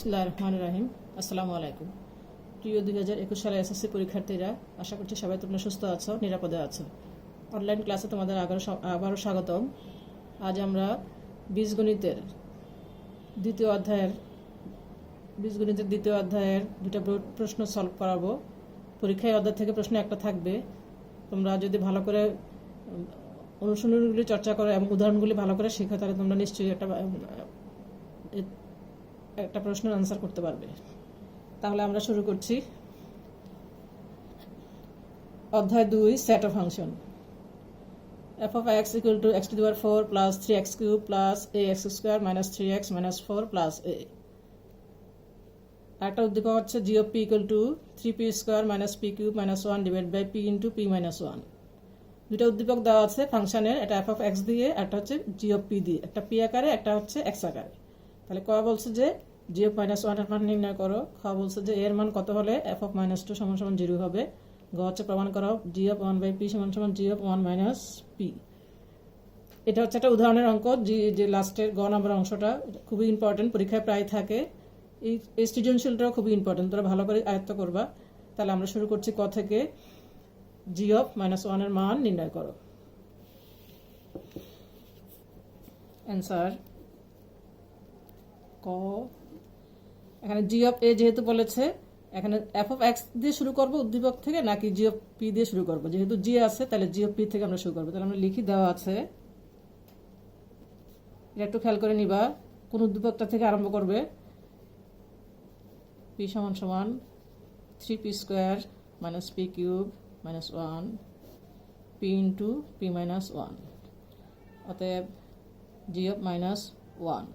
বিসমিল্লাহির রহমানির রহিম। আসসালামু আলাইকুম। প্রিয় 2021 সালের এসএসসি পরীক্ষার্থীরা, আশা করছি সবাই তোমরা সুস্থ আছো, নিরাপদে আছো। অনলাইন ক্লাসে তোমাদের আবারও স্বাগতম। আজ আমরা বীজগণিতের দ্বিতীয় অধ্যায়ের দুটো প্রশ্ন সলভ করাবো। পরীক্ষায় অধ্যায় থেকে প্রশ্ন একটা থাকবে। তোমরা যদি ভালো করে অনুশীলনগুলি চর্চা করো এবং উদাহরণগুলি ভালো করে শেখো, তাহলে তোমরা নিশ্চয়ই একটা প্রশ্নের আনসার করতে পারবে। তাহলে আমরা শুরু করছি। অধ্যায় 2, set of function. f of x equal to x to the power 4 plus 3x cube plus ax square minus 3x minus 4 plus a। একটা উদ্দীপক হচ্ছে g of p equal to 3p square minus p cube minus 1 divided by p into p minus 1। দুটো উদ্দীপক দেওয়া আছে ফাংশনের, এটা f of x দিয়ে, একটা হচ্ছে g of p দিয়ে, একটা p আকারে, একটা হচ্ছে x আকারে। তাহলে ক বলছে যে g of minus 1 এর মান নির্ণয় করো। খ বলছে যে এর মান কত হলে f of minus 2 সমান সমান 0 হবে। গ হচ্ছে প্রমাণ করো g of 1 by p সমান সমান g of 1 minus p। এটা হচ্ছে একটা উদাহরণের অঙ্ক। যে লাস্টের গ নম্বর অংশটা খুবই ইম্পর্টেন্ট, পরীক্ষায় প্রায় থাকে। এই সৃজনশীলটাও খুবই ইম্পর্টেন্ট, তোরা ভালো করে আয়ত্ত করবা। তাহলে আমরা শুরু করছি ক থেকে। g of minus 1 এর মান নির্ণয় করো। অ্যান্সার ক। এখানে g of a যেহেতু বলেছে, এখানে f of x দিয়ে শুরু করব উদ্দীপক থেকে নাকি g of p দিয়ে শুরু করব। যেহেতু g আছে তাহলে g of p থেকে আমরা শুরু করব। তাহলে আমরা লিখি, দেওয়া আছে, এটা একটু খেয়াল করে নিবা। কোন উদ্দীপকটা থেকে আরম্ভ করবে? p সমান সমান 3p square minus p cube minus 1 p into p minus 1। অতএব g of minus 1।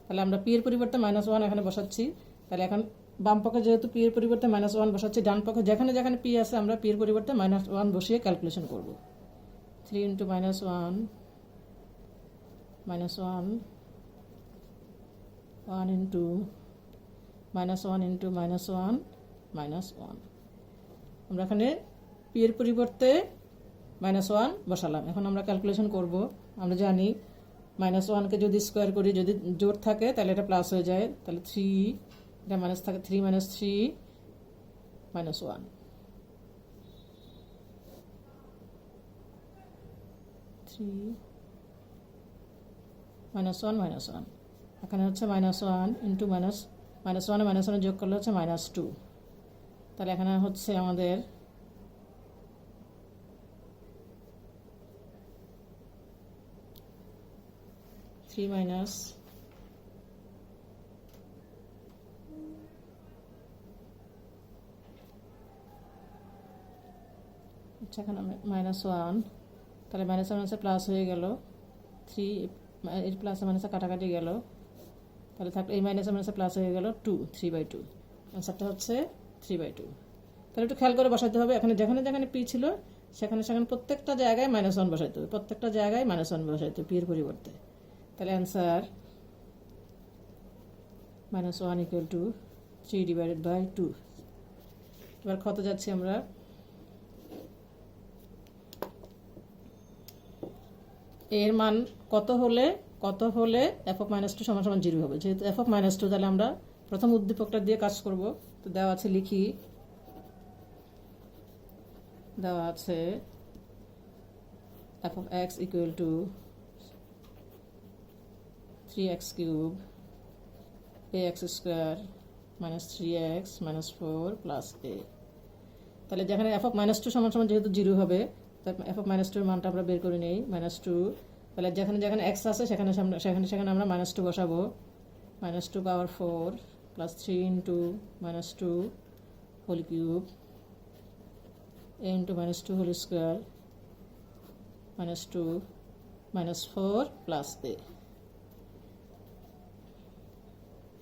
তাহলে আমরা p এর পরিবর্তে মাইনাস 1 এখানে বসাচ্ছি। তাহলে এখন বাম পক্ষে যেহেতু p এর পরিবর্তে মাইনাস 1 বসাচ্ছি, ডান পক্ষে যেখানে যেখানে p আছে আমরা p এর পরিবর্তে মাইনাস 1 বসিয়ে ক্যালকুলেশন করব। 3 into minus 1 minus 1 1 into minus 1 into minus 1 minus 1। আমরা এখানে p এর পরিবর্তে মাইনাস 1 বসালাম। এখন আমরা ক্যালকুলেশন করব। আমরা জানি মাইনাস 1কে যদি স্কোয়ার করি, যদি জোর থাকে তাহলে এটা প্লাস হয়ে যায়। তাহলে 3, এটা মাইনাস থাকে, 3 মাইনাস 3 মাইনাস 1। 3 minus 1 minus 1। এখানে হচ্ছে মাইনাস 1 ইন্টু মাইনাস 1 এ মাইনাস 1 যোগ করলে হচ্ছে মাইনাস 2। তাহলে এখানে হচ্ছে আমাদের মাইনাস এখানে মাইনাস 1। তাহলে মাইনাস মাইনাসে প্লাস হয়ে গেল, 3 এর প্লাসে মাইনাসে কাটাকাটি গেল। তাহলে থাকলে এই মাইনাসে মাইনাসে প্লাস হয়ে গেল 2, 3/2। আনসারটা হচ্ছে 3/2। তাহলে একটু খেয়াল করে বসাতে হবে। এখানে যেখানে যেখানে পি ছিল সেখানে সেখানে প্রত্যেকটা জায়গায় মাইনাস 1 বসাইতে হবে, প্রত্যেকটা জায়গায় মাইনাস 1 বসাইতে হবে পি এর পরিবর্তে। তাহলে অ্যান্সার মাইনাস 1 ইকুয়াল টু 3/2। এবার কত যাচ্ছি আমরা? এর মান কত হলে f of minus 2 সমান সমান 0 হবে। যেহেতু f of minus 2, তাহলে আমরা প্রথম উদ্দীপকটা দিয়ে কাজ করব। তো দেওয়া আছে, লিখি, দেওয়া আছে f of x equal to 3x cube ax square minus 3x minus 4 plus a। তাহলে যেখানে f of minus 2 সমান সমান যেহেতু 0 হবে, তাই f of minus 2 এর মানটা আমরা বের করে নেই, মাইনাস 2। তাহলে যেখানে যেখানে x আছে সেখানে সেখানে আমরা মাইনাস 2 বসাবো। Minus 2 power 4 plus 3 into minus 2 whole cube a into minus 2 whole square minus 2 minus 4 plus a।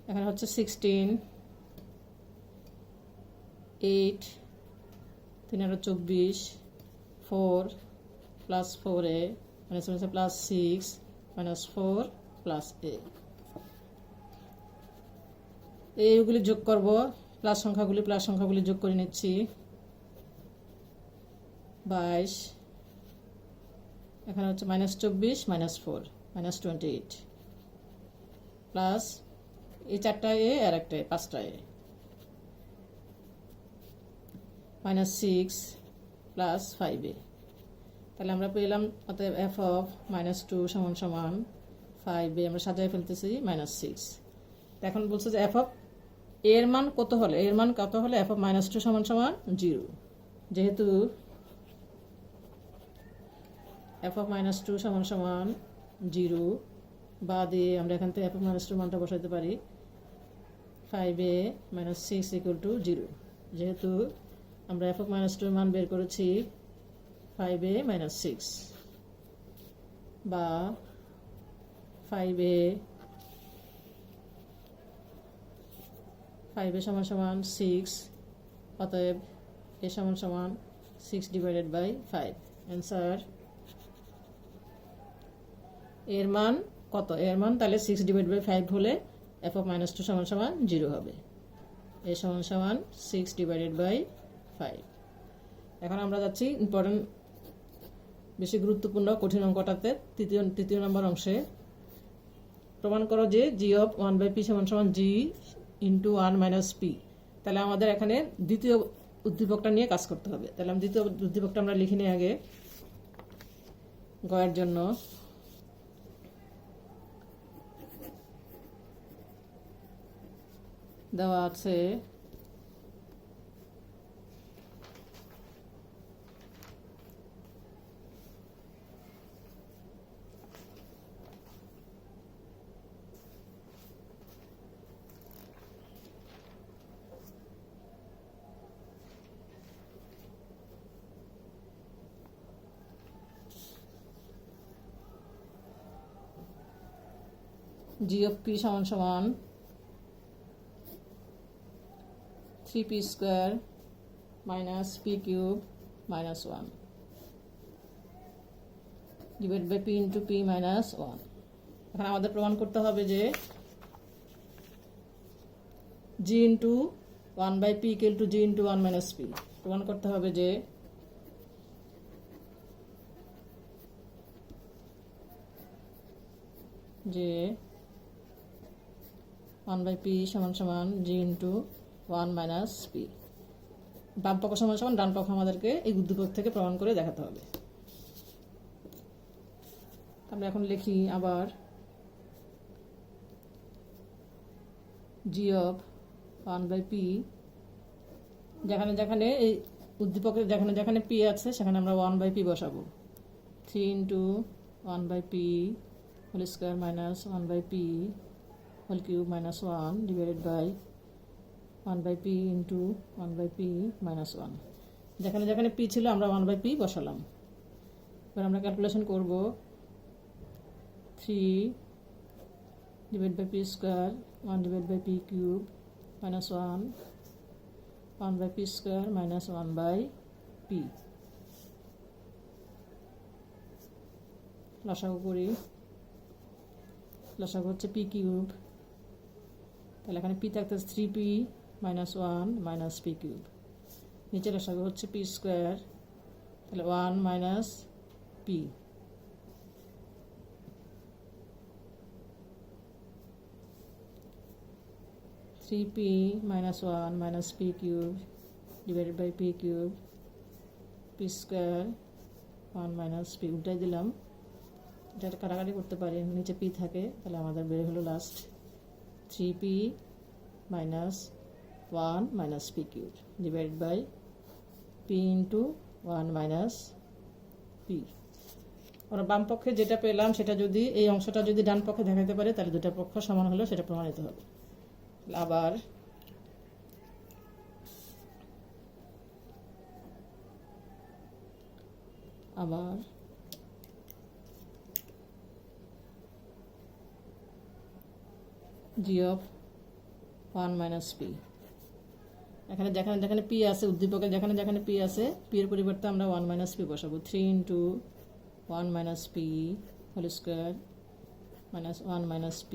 এখানে হচ্ছে 16, 8, 3 আর 24, 4 plus 4a minus minus plus 6 minus 4 plus a। এইগুলি যোগ করব, প্লাস সংখ্যাগুলি যোগ করে নিচ্ছি। 22, এখানে হচ্ছে মাইনাস 24 মাইনাস 4 মাইনাস 28 প্লাস এই 4টা এ আর একটা এ, 5টা এ, -6 + 5a। তাহলে আমরা পেলাম অতএব f অফ -2 = 5a। আমরা সাজায় ফেলতেছি -6। এখন বলছে যে f অফ এর মান কত হলে f অফ -2 = 0। যেহেতু f অফ -2 = 0, বা দিয়ে আমরা এখান থেকে f অফ -2 মানটা বসাইতে পারি 5a - 6 = 0। যেহেতু আমরা f অফ -2 মান বের করেছি 5a - 6, বা 5a = 6, অতএব a = 6 / 5। অ্যান্সার এর মান কত? এর মান তাহলে 6 / 5 হলে f অফ -2 = 0 হবে। a = 6 / 5। এখন আমরা যাচ্ছি ইম্পর্টেন্ট, বেশি গুরুত্বপূর্ণ কঠিন অঙ্কটাতে, তৃতীয় নম্বর অংশে। প্রমাণ করো যে g of 1/p = g × 1 - p। তাহলে আমাদের এখানে দ্বিতীয় উদ্দীপকটা নিয়ে কাজ করতে হবে। তাহলে আমি দ্বিতীয় উদ্দীপকটা আমরা লিখে নিই আগে। গয়ের জন্য দেওয়া আছে g of p = 3p² - p³ - 1 / p × p - 1। এখন আমাদের প্রমাণ করতে হবে যে g × 1/p = g × 1 - p। প্রমাণ করতে হবে যে যে 1/p = g × 1 - p। বাম পক্ষ = ডান পক্ষ আমাদেরকে এই উদ্দীপক থেকে প্রমাণ করে দেখাতে হবে। আমরা এখন লিখি আবার g অফ 1/p, যেখানে যেখানে এই উদ্দীপকের যেখানে p আছে সেখানে আমরা 1/p বসাবো। 3 × 1/p² - 1/p³ - 1 / 1/p × 1/p - 1। যেখানে যেখানে p ছিল আমরা 1/p বসালাম। এবার আমরা ক্যালকুলেশন করব। 3 / p² - 1 / p³ - 1 1/p² - 1/p। লসাগু করি। লসাগু হচ্ছে p³। তাহলে এখানে p থাকতেছে 3p - 1 - p³। নিচে লসাগু হচ্ছে p², তাহলে 1 - p। 3p - 1 - p³ / p³, p² 1 - p। উল্টাই দিলাম, এটা কাটাকাটি করতে পারি, নিচে p থাকে, তাহলে আমাদের বের হলো last 3p - 1 - p³ / p × 1 - p। আমরা বাম পক্ষে যেটা পেলাম সেটা যদি এই অংশটা যদি ডান পক্ষে দেখাতে পারে তাহলে দুটো পক্ষ সমান হলেও সেটা প্রমাণিত হবে। আবার g of 1 - p। এখানে যেখানে যেখানে p আছে, উদ্দীপকের যেখানে যেখানে p আছে, p এর পরিবর্তে আমরা 1 - p বসাবো। 3 × 1 - p² - 1 - p³ - 1 / 1 - p -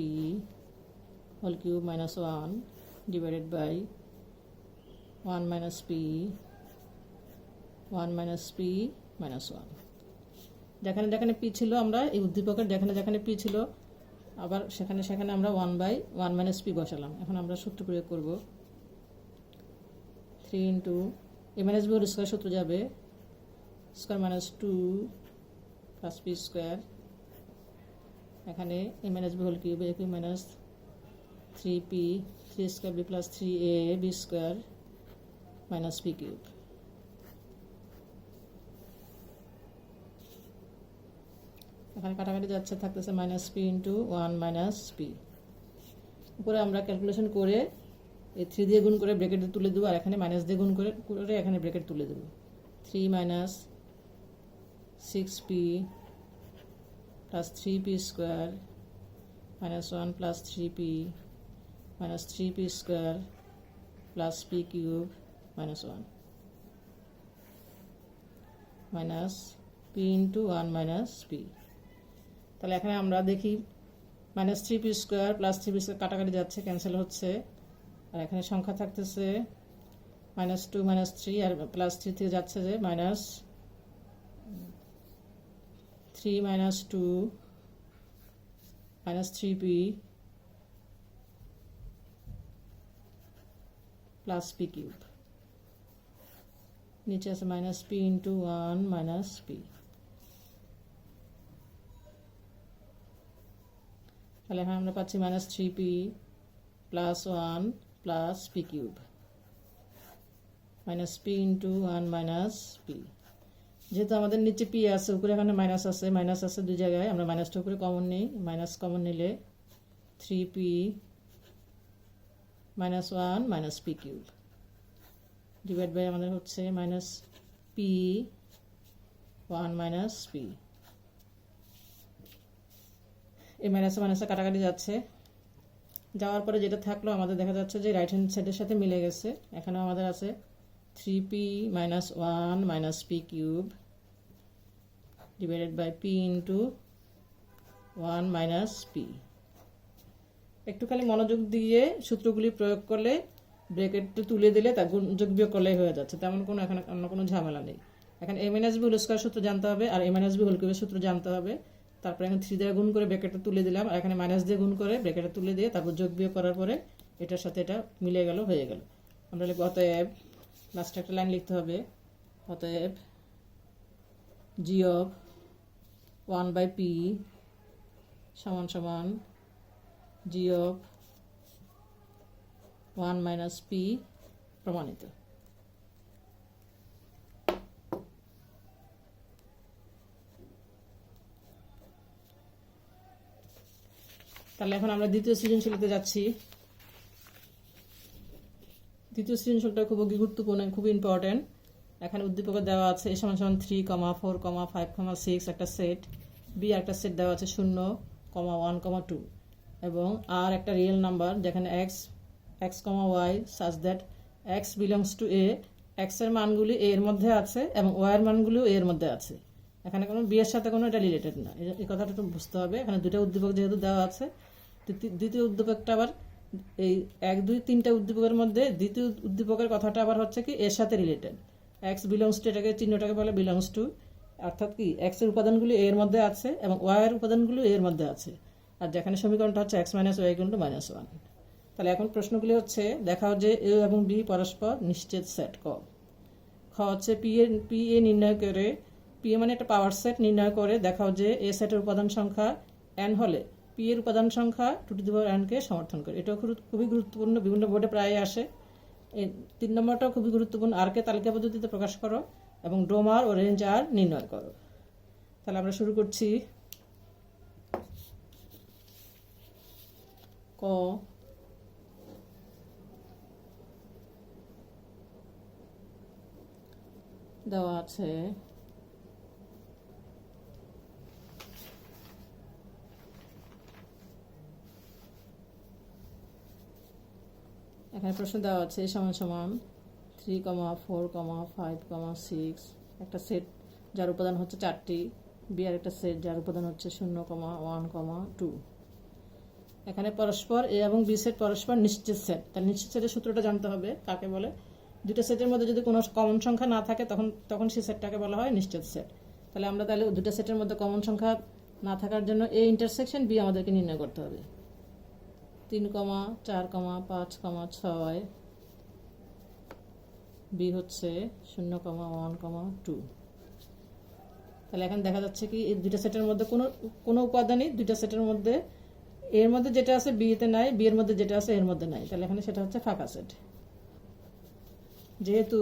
1 - p - 1। যেখানে যেখানে p ছিল আমরা এই উদ্দীপকের যেখানে যেখানে p ছিল আবার সেখানে সেখানে আমরা 1/1 মাইনাস পি বসালাম। এখন আমরা সূত্র প্রয়োগ করব। 3 into A minus B whole square সূত্র যাবে square minus 2 plus P square, এখানে A minus B whole cube A cube minus 3p 3 square B plus 3a B square minus P cube. এখানে কাটাকাটি যাচ্ছে, থাকতেছে minus P into 1 minus P. উপরে আমরা calculation করে এই 3 দিয়ে গুণ করে ব্র্যাকেটে তুলে দেবো, আর এখানে মাইনাস দিয়ে গুণ করে করে এখানে ব্র্যাকেট তুলে দেবো। 3 minus 6p plus 3p square minus 1 plus 3p minus 3p square plus P cube minus 1 minus P into 1 minus P. তাহলে এখানে আমরা দেখি minus 3p square plus 3p square কাটাকাটি যাচ্ছে, ক্যান্সেল হচ্ছে, আর এখানে সংখ্যা থাকতেছে মাইনাস 2 মাইনাস 3 আর প্লাস 3 থেকে যাচ্ছে যে minus 3 minus 2 minus 3p plus P cube, নিচে আছে minus P into 1 minus P. তাহলে এখন আমরা পাচ্ছি minus 3p plus 1 plus P cube minus P into 1 minus P. যেহেতু আমাদের নিচে পি আছে, উপরে এখানে মাইনাস আছে দুই জায়গায়, আমরা মাইনাসটা উপরে কমন নিই, মাইনাস কমন নিলে 3p minus 1 minus P cube divide by আমাদের হচ্ছে মাইনাস পি 1 মাইনাস পি। এই মাইনাসে মাইনাসে কাটাকাটি যাচ্ছে, যাওয়ার পরে যেটা থাকলো আমাদের দেখা যাচ্ছে যে রাইট হ্যান্ড সাইডের সাথে মিলে গেছে। এখানেও আমাদের আছে 3p minus 1 minus P cube divided by P into 1 minus P. একটু খালি মনোযোগ দিয়ে সূত্রগুলি প্রয়োগ করলে, ব্র্যাকেটটা তুলে দিলে তা যোগ বিয়োগ করলেই হয়ে যাচ্ছে, তেমন কোনো এখানে অন্য কোনো ঝামেলা নেই। এখানে A minus B whole square সূত্র জানতে হবে আর এ মাইনাস বি হোল কিউবের সূত্র জানতে হবে। তারপরে এখানে 3 দিয়ে গুণ করে ব্র্যাকেটটা তুলে দিলাম, আর এখানে মাইনাস দিয়ে গুণ করে ব্র্যাকেটটা তুলে দিয়ে তারপর যোগ বিয়োগ করার পরে এটার সাথে এটা মিলে গেল, হয়ে গেল। আমরা লিখব অতএব, লাস্টে একটা লাইন লিখতে হবে, অতএব জি অফ 1/p সমান সমান জি অফ 1 মাইনাস পি প্রমাণিত। তাহলে এখন আমরা দ্বিতীয় সৃজনশীলতে যাচ্ছি। দ্বিতীয় সৃজনশীলটা খুব গুরুত্বপূর্ণ, খুব ইম্পর্টেন্ট। এখানে উদ্দীপক দেওয়া আছে a সমান সমান 3, 4, 5, 6 একটা সেট, বি একটা সেট দেওয়া আছে 0, 1, 2 এবং আর একটা রিয়েল নাম্বার যেখানে x, y such that x belongs to a, x এর মানগুলি a এর মধ্যে আছে এবং y এর মানগুলিও a এর মধ্যে আছে। এখানে কোনো বি এর সাথে কোনো এটা রিলেটেড না, এই কথাটা একটু বুঝতে হবে। এখানে দুটো উদ্দীপক যেহেতু দেওয়া আছে, দ্বিতীয় উদ্দীপকটা আবার এই 1, 2, 3টা উদ্দীপকের মধ্যে দ্বিতীয় উদ্দীপকের কথাটা আবার হচ্ছে কি এর সাথে রিলেটেড। এক্স বিলংস টু, এটাকে চিহ্নটাকে বলে বিলংস টু, অর্থাৎ কি এক্স এর উপাদানগুলি এর মধ্যে আছে এবং ওয়াই এর উপাদানগুলি এর মধ্যে আছে। আর যেখানে সমীকরণটা হচ্ছে x minus Y equal to -1। তাহলে এখন প্রশ্নগুলি হচ্ছে দেখাও যে এ এবং বি পরস্পর নিশ্চিত সেট। খ হচ্ছে পি এ নির্ণয় করে, পি এ মানে একটা পাওয়ার সেট নির্ণয় করে দেখাও যে এ সেটের উপাদান সংখ্যা n হলে পি এর উপাদান সংখ্যা 2n কে সমর্থন করে। এটাও খুবই গুরুত্বপূর্ণ, বিভিন্ন বোর্ডে প্রায় আসে। এই 3 নম্বরটাও খুবই গুরুত্বপূর্ণ, আর কে তালিকা পদ্ধতিতে প্রকাশ করো এবং ডোমার ও রেঞ্জ আর নির্ণয় করো। তাহলে আমরা শুরু করছি। ক দেওয়া আছে এখানে প্রশ্ন দেওয়া আছে সমান সমান 3, 4, 5, 6 একটা সেট যার উপাদান হচ্ছে 4টি, বি আর একটা সেট যার উপাদান হচ্ছে 0, 1, 2। এখানে পরস্পর এ এবং বি সেট পরস্পর নিশ্চিত সেট। তাহলে নিশ্চিত সেটের সূত্রটা জানতে হবে, কাকে বলে? দুটো সেটের মধ্যে যদি কোনো কমন সংখ্যা না থাকে তখন সেই সেটটাকে বলা হয় নিশ্চিত সেট। তাহলে আমরা দুটো সেটের মধ্যে কমন সংখ্যা না থাকার জন্য এ ইন্টারসেকশন বি আমাদেরকে নির্ণয় করতে হবে। 3, 4, 5, 6, বি হচ্ছে 0, 1, 2। তাহলে এখন দেখা যাচ্ছে কি এই দুইটা সেটের মধ্যে কোনো উপাদানই দুইটা সেটের মধ্যে এর মধ্যে যেটা আছে বি তে নাই, বি এর মধ্যে যেটা আছে এর মধ্যে নাই। তাহলে এখানে সেটা হচ্ছে ফাঁকা সেট। যেহেতু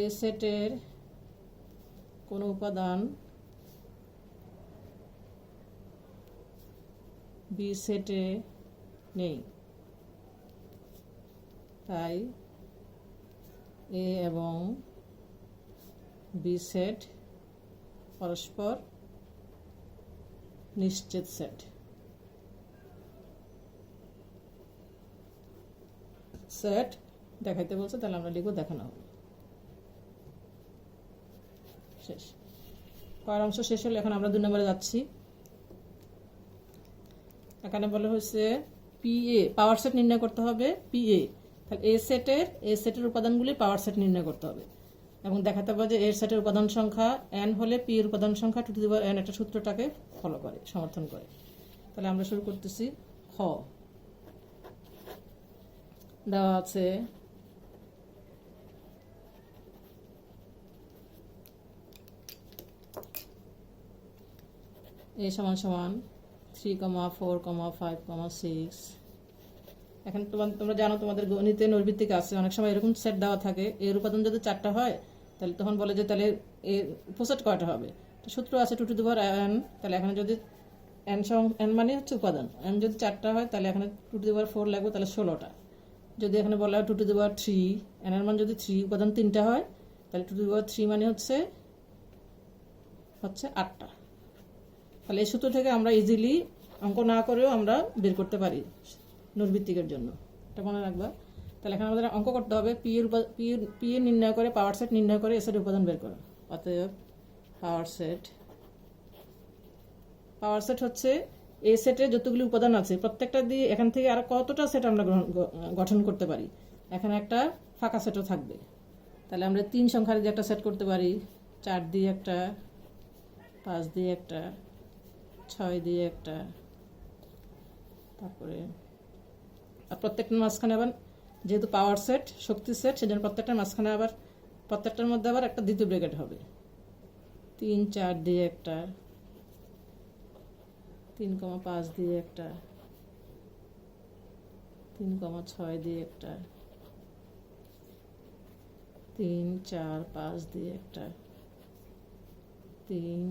এ সেটের কোনো উপাদান বি সেটে নেই, তাই এ এবং বি সেট পরস্পর নিশ্চিত সেট। সেট দেখাইতে বলছে, তাহলে আমরা লিখব দেখানো হবে। শেষ। কয়ের অংশ শেষ হলে এখন আমরা 2 নম্বরে যাচ্ছি। এখানে বলা হয়েছে পিএ পাওয়ার সেট নির্ণয় করতে হবে। পিএ তাহলে এ সেটের উপাদানগুলি পাওয়ার সেট নির্ণয় করতে হবে এবং দেখাতে হবে যে এর সেটের উপাদান সংখ্যা n হলে পি এর উপাদান সংখ্যা 2 টু দি পাওয়ার n একটা সূত্রটাকে ফলো করে, সমর্থন করে। তাহলে আমরা শুরু করতেছি। খ দেওয়া আছে এ সমান 3, 4, 5, 6। এখন তোমরা জানো তোমাদের গণিতে নৈর্ভিত্তিক আছে, অনেক সময় এরকম সেট দেওয়া থাকে। এর উপাদান যদি 4টা হয় তাহলে তখন বলে যে তাহলে এর উপসেট কয়টা হবে। সূত্র আছে 2 টু দি পাওয়ার n। তাহলে এখানে যদি n মানে হচ্ছে উপাদান, n যদি 4টা হয় তাহলে এখানে 2 টু দি পাওয়ার 4 লাগবে, তাহলে 16টা। যদি এখানে বলা হয় 2 টু দি পাওয়ার 3, n এর মান যদি 3 উপাদান 3টা হয় তাহলে 2 টু দি পাওয়ার 3 মানে হচ্ছে 8টা। তাহলে এই সূত্র থেকে আমরা ইজিলি অঙ্ক না করেও আমরা বের করতে পারি নৈর্ভিত্তিকের জন্য, এটা মনে রাখবা। তাহলে এখানে আমাদের অঙ্ক করতে হবে পি এর নির্ণয় করে পাওয়ার সেট নির্ণয় করে এ সেটের উপাদান বের করা। অতএব পাওয়ার সেট হচ্ছে এ সেটে যতগুলি উপাদান আছে প্রত্যেকটা দিয়ে এখান থেকে আর কতটা সেট আমরা গঠন করতে পারি। এখানে একটা ফাঁকা সেটও থাকবে। তাহলে আমরা 3 সংখ্যার দিয়ে একটা সেট করতে পারি, 4 দিয়ে একটা, 5 দিয়ে একটা, 6 দিয়ে একটা। তারপরে প্রত্যেকটার মাঝখানে আবার যেহেতু পাওয়ার সেট শক্তি সেট সেজন্য প্রত্যেকটার মাঝখানে আবার প্রত্যেকটার মধ্যে আবার একটা দ্বিতীয় ব্র্যাকেট হবে। 3, 4 দিয়ে একটা, 3, 5 দিয়ে একটা, 3, 6 দিয়ে একটা, 3, 4, 5 দিয়ে একটা, 3,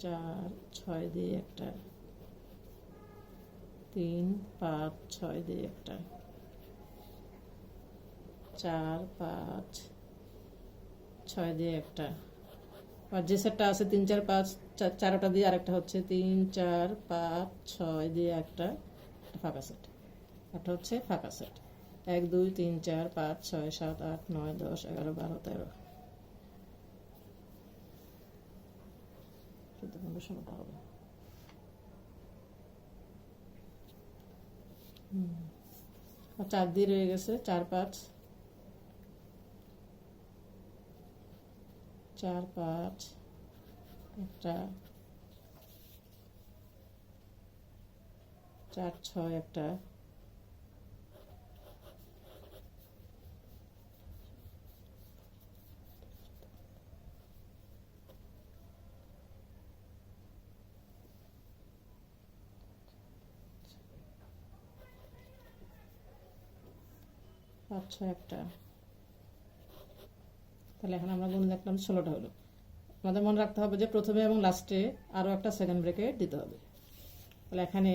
4, 6 দিয়ে একটা, 3, 5, 6 দিয়ে একটা, 4, 5, 6 দিয়ে একটা। আর যে সেটটা আছে 3, 4, 5 4টা দিয়ে আরেকটা হচ্ছে 3, 4, 5, 6 দিয়ে একটা ফাঁকা সেট। একটা হচ্ছে ফাঁকা সেট। 1, 2, 3, 4, 5, 6, 7, 8, 9, 10, 11, 12, 13, 14, 15, 16টা হবে। আর 4 দিয়ে রয়ে গেছে 4, 5, 4, 5 একটা, 4, 6 একটা, 5, 6 একটা। তাহলে এখন আমরা গুণ দেখলাম 16টা হলো। আমাদের মনে রাখতে হবে যে প্রথমে এবং লাস্টে আরও একটা সেকেন্ড ব্রেকেট দিতে হবে। তাহলে এখানে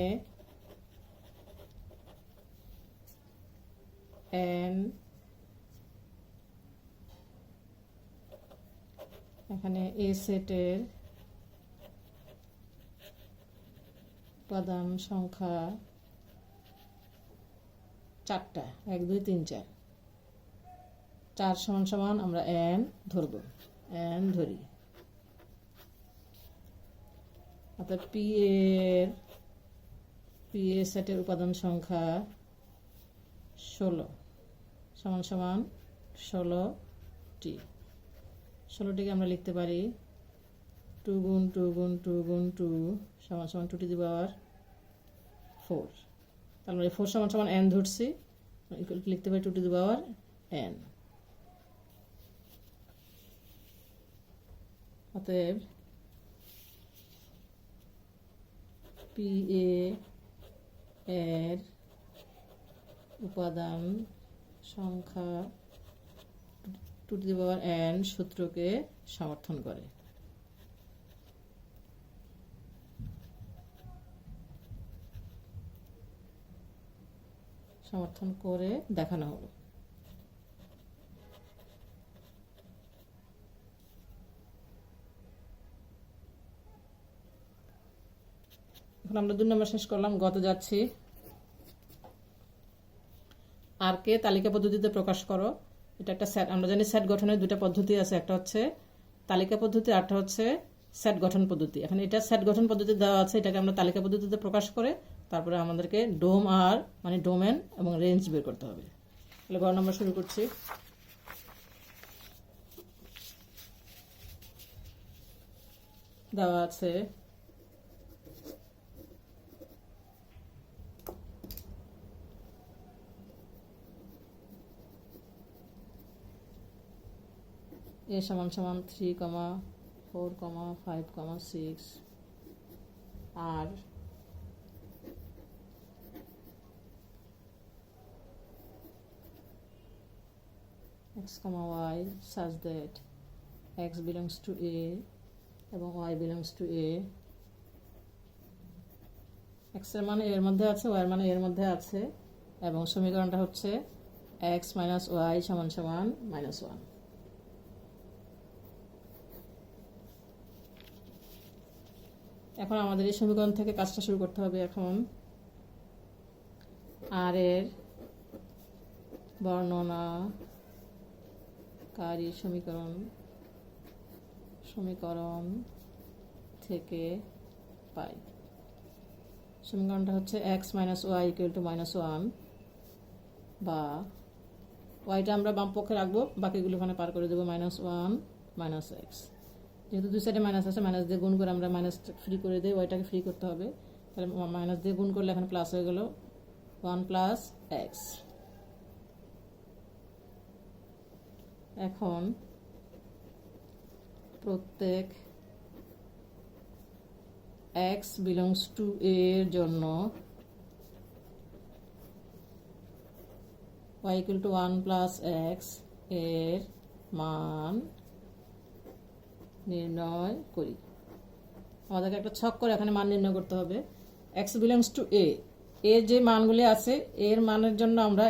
এ সেটের উপাদান সংখ্যা 4টা, 1, 2, 3, 4। 4 সমান আমরা n ধরব, n ধরি। অর্থাৎ পি এ সেটের উপাদান সংখ্যা 16 সমান 16টি। 16টিকে আমরা লিখতে পারি 2 গুণ 2 গুণ 2 গুণ 2 সমান সমান 2 টু দি পাওয়ার 4। তাহলে 4 সমান সমান n ধরছি, লিখতে পারি 2 টু দি পাওয়ার n। অতএব PA এর উপাদান সংখ্যা 2 টু দি পাওয়ার n সূত্রকে সমর্থন করে। সমর্থন করে দেখানো হলো। এখন আমরা 2 নম্বর শেষ করলাম, গত যাচ্ছি। আর কে তালিকা পদ্ধতিতে প্রকাশ করো। এটা একটা সেট, আমরা জানি সেট গঠনের দুটো পদ্ধতি আছে, একটা হচ্ছে তালিকা পদ্ধতি, আরটা হচ্ছে সেট গঠন পদ্ধতি। এখন এটা সেট গঠন পদ্ধতি দেওয়া আছে, এটাকে আমরা তালিকা পদ্ধতিতে প্রকাশ করে তারপরে আমাদেরকে ডোম আর মানে ডোমেন এবং রেঞ্জ বের করতে হবে। তাহলে গ নম্বর শুরু করছি। দেওয়া আছে a সমান সমান 3, 4, 5, 6 আর x, y such that x belongs to a এবং y belongs to a। x এর মান এর মধ্যে আছে, y এর মান এর মধ্যে আছে, এবং সমীকরণটা হচ্ছে x minus y সমান সমান -1। এখন আমাদের এই সমীকরণ থেকে কাজটা শুরু করতে হবে। এখন আর এর বর্ণনাকারী সমীকরণ থেকে পাই। সমীকরণটা হচ্ছে x minus y equal to -1, বা ওয়াইটা আমরা বাম পক্ষে রাখবো, বাকিগুলো ওখানে পার করে দেবো -1 - x। যেহেতু দুই সাইডে মাইনাস আছে, মাইনাস দিয়ে গুণ করে আমরা মাইনাস ফ্রি করে দিই, ওয়াইটাকে ফ্রি করতে হবে। তাহলে মাইনাস দিয়ে গুণ করলে এখানে প্লাস হয়ে গেল 1 + x। এখন প্রত্যেক x belongs to a এর জন্য y equal to 1 + x এর মান নির্ণয় করি। আমাদেরকে একটা ছক করে এখানে মান নির্ণয় করতে হবে। x belongs to a এর যে মানগুলি আছে, এর মানের জন্য আমরা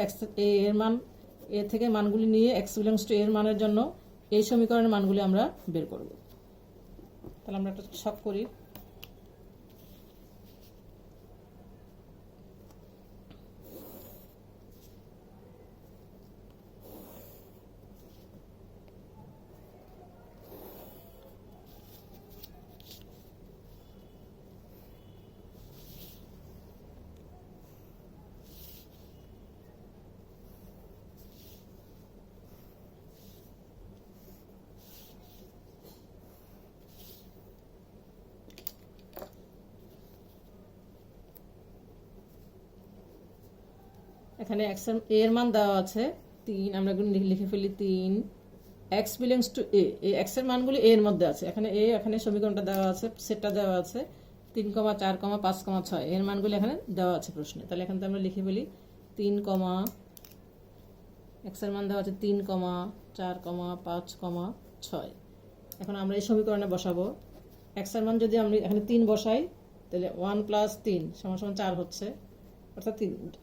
এর মান এ থেকে মানগুলি নিয়ে x belongs to এর মানের জন্য এই সমীকরণের মানগুলি আমরা বের করব। তাহলে আমরা একটা ছক করি। এখানে x এর মান দেওয়া আছে 3, আমরা লিখে ফেলি 3। x belongs to a, এই x এর মানগুলি a এর মধ্যে আছে। এখানে a, এখানে সমীকরণটা দেওয়া আছে, সেটটা দেওয়া আছে 3, 4, 5, 6 এর মানগুলি এখানে দেওয়া আছে প্রশ্নে। তাহলে এখানে আমরা লিখে ফেলি 3, x এর মান দেওয়া আছে 3, 4, 5, 6। এখন আমরা এই সমীকরণে বসাবো। x এর মান যদি আমরা এখানে 3 বসাই, তাহলে 1 + 3 = 4 হচ্ছে। অর্থাৎ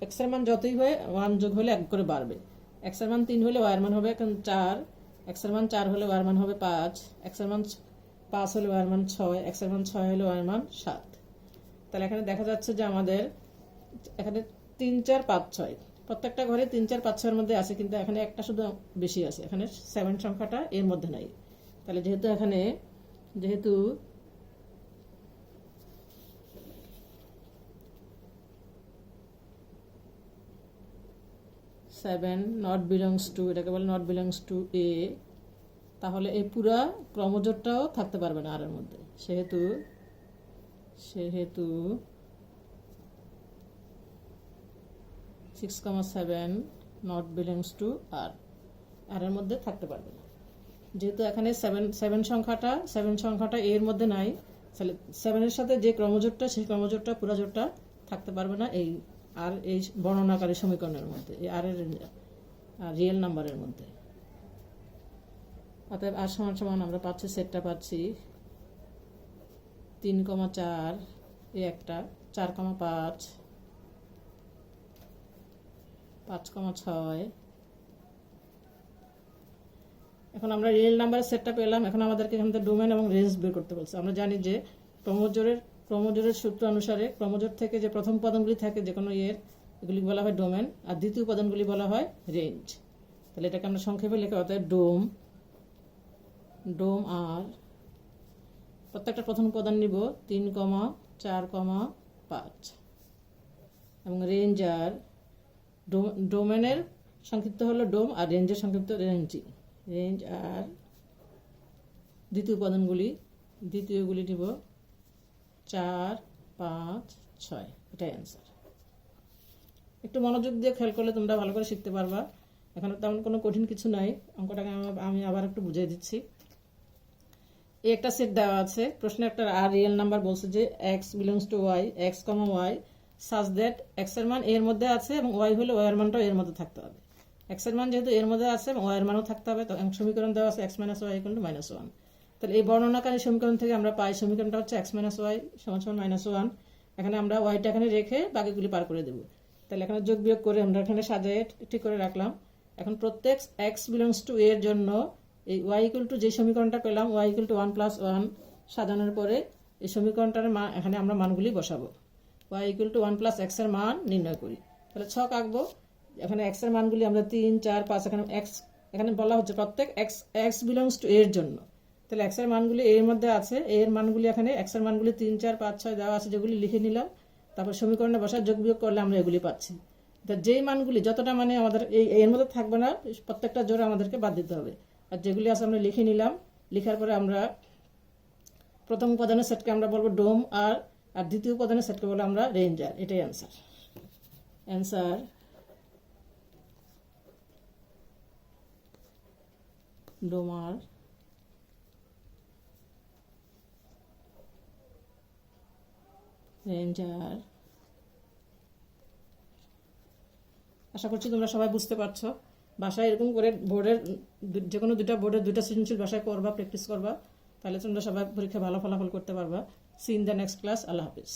x এর মান যতই হয় 1 যোগ হলে 1 করে বাড়বে। x এর মান 3 হলে y এর মান হবে এখন 4, x এর মান 4 হলে y এর মান হবে 5, x এর মান 5 হলে y এর মান 6, x এর মান 6 হলে y এর মান 7। তাহলে এখানে দেখা যাচ্ছে যে আমাদের এখানে 3, 4, 5, 6 প্রত্যেকটা ঘরে 3, 4, 5, 6 এর মধ্যে আছে, কিন্তু এখানে একটা শুধু বেশি আছে, এখানে 7 সংখ্যাটা এর মধ্যে নাই। তাহলে যেহেতু 7 not belongs to, এটাকে বলে not belongs to a, তাহলে এই পুরা ক্রমজোড়টাও থাকতে পারবে না আর এর মধ্যে। সেহেতু 6,7 নট বিলংস টু আর এর মধ্যে থাকতে পারবে না। যেহেতু এখানে 7 সংখ্যাটা এর মধ্যে নাই, তাহলে 7-এর সাথে যে ক্রমজোড়টা সেই ক্রমজোড়টা পুরা জোড়টা থাকতে পারবে না এই আর এই বর্ণনাকারী সমীকরণের মধ্যে, এই আর এর রিয়েল নাম্বারের মধ্যে। অতএব আর সমান আমরা পাচ্ছি, সেটটা পাচ্ছি 3,4 এই একটা, 4,5, 5,6। এখন আমরা রিয়েল নাম্বারের সেটটা পেলাম। এখন আমাদেরকে এখান থেকে ডোমেন এবং রেঞ্জ বের করতে বলছে। আমরা জানি যে ক্রমজোড়ের সূত্র অনুসারে ক্রমজোড় থেকে যে প্রথম উপাদানগুলি থাকে যে কোনো এগুলি বলা হয় ডোমেন, আর দ্বিতীয় উপাদানগুলি বলা হয় রেঞ্জ। তাহলে এটাকে আমরা সংক্ষেপে লিখে অর্থাৎ ডোম আর প্রত্যেকটা প্রথম উপাদান নিব 3,4,5 এবং রেঞ্জ আর ডোমেনের সংক্ষিপ্ত হলো ডোম আর রেঞ্জের সংক্ষিপ্ত রেঞ্জ আর দ্বিতীয়গুলি নিব 4, 5, 6। এটাই অ্যান্সার। একটু মনোযোগ দিয়ে খেয়াল করলে তোমরা ভালো করে শিখতে পারবা। এখানে তেমন কোনো কঠিন কিছু নাই। অঙ্কটাকে আমি আবার একটু বুঝিয়ে দিচ্ছি। এই একটা সেট দেওয়া আছে, প্রশ্নে একটা আর রিয়েল নাম্বার বলছে যে X belongs to Y, X comma Y such that X এর মান এর মধ্যে আছে এবং ওয়াই হলে ওয়াই এর মানটাও এর মধ্যে থাকতে হবে। এক্স এর মান যেহেতু এর মধ্যে আছে এবং ওয়াই এর মানও থাকতে হবে, তখন সমীকরণ দেওয়া আছে X minus Y equal to -1। তাহলে এই বর্ণনাকারী সমীকরণ থেকে আমরা পাই সমীকরণটা হচ্ছে এক্স মাইনাস ওয়াই সমান সমান -1। এখানে আমরা ওয়াইটা এখানে রেখে বাকিগুলি পার করে দেবো। তাহলে এখানে যোগ বিয়োগ করে আমরা এখানে সাজিয়ে ঠিক করে রাখলাম। এখন প্রত্যেক এক্স বিলংস টু এর জন্য এই ওয়াই ইকুয়াল টু যে সমীকরণটা পেলাম ওয়াই ইকুয়াল টু 1 + 1 সাজানোর পরে এই সমীকরণটার মান এখানে আমরা মানগুলি বসাবো। ওয়াই ইকুয়াল টু 1 + x এর মান নির্ণয় করি। তাহলে ছক আঁকবো। এখানে x এর মানগুলি আমরা 3, 4, 5 এখানে বলা হচ্ছে প্রত্যেক x বিলংস টু এর জন্য। তাহলে x এর মানগুলি এর মধ্যে আছে, এর মানগুলি এখানে x এর মানগুলি 3, 4, 5, 6 দেওয়া আছে, যেগুলি লিখে নিলাম। তারপর সমীকরণে বসা যোগ বিয়োগ করলে আমরা এগুলি পাচ্ছি। যেই মানগুলি যতটা মানে আমাদের এর মধ্যে থাকবে না প্রত্যেকটা জোড়া আমাদেরকে বাদ দিতে হবে। আর যেগুলি আছে আমরা লিখে নিলাম। লেখার পরে আমরা প্রথম উপাদানের সেটকে আমরা বলবো ডোম আর দ্বিতীয় উপাদানের সেটকে বলবো আমরা রেঞ্জার। এটাই অ্যান্সার। ডোম আর রেঞ্জার। আশা করছি তোমরা সবাই বুঝতে পারছো। বাসায় এরকম করে বোর্ডের যে কোনো বোর্ডের দুইটা সৃজনশীল বাসায় করবা, প্র্যাকটিস করবা, তাহলে তোমরা সবাই পরীক্ষায় ভালো ফলাফল করতে পারবা। See in the next class. আল্লাহ হাফিজ।